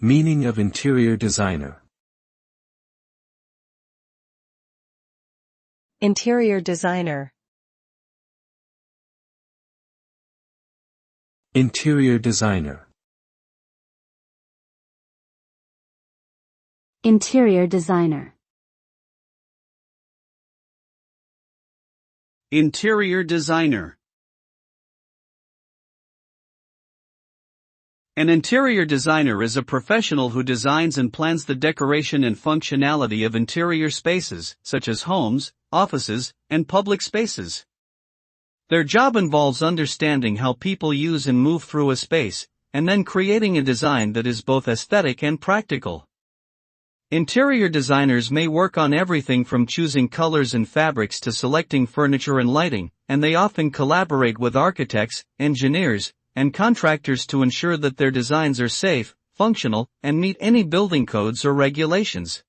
Meaning of interior designer. Interior designer. Interior designer. Interior designer. Interior designer. An interior designer is a professional who designs and plans the decoration and functionality of interior spaces, such as homes, offices, and public spaces. Their job involves understanding how people use and move through a space, and then creating a design that is both aesthetic and practical. Interior designers may work on everything from choosing colors and fabrics to selecting furniture and lighting, and they often collaborate with architects, engineers, and contractors to ensure that their designs are safe, functional, and meet any building codes or regulations.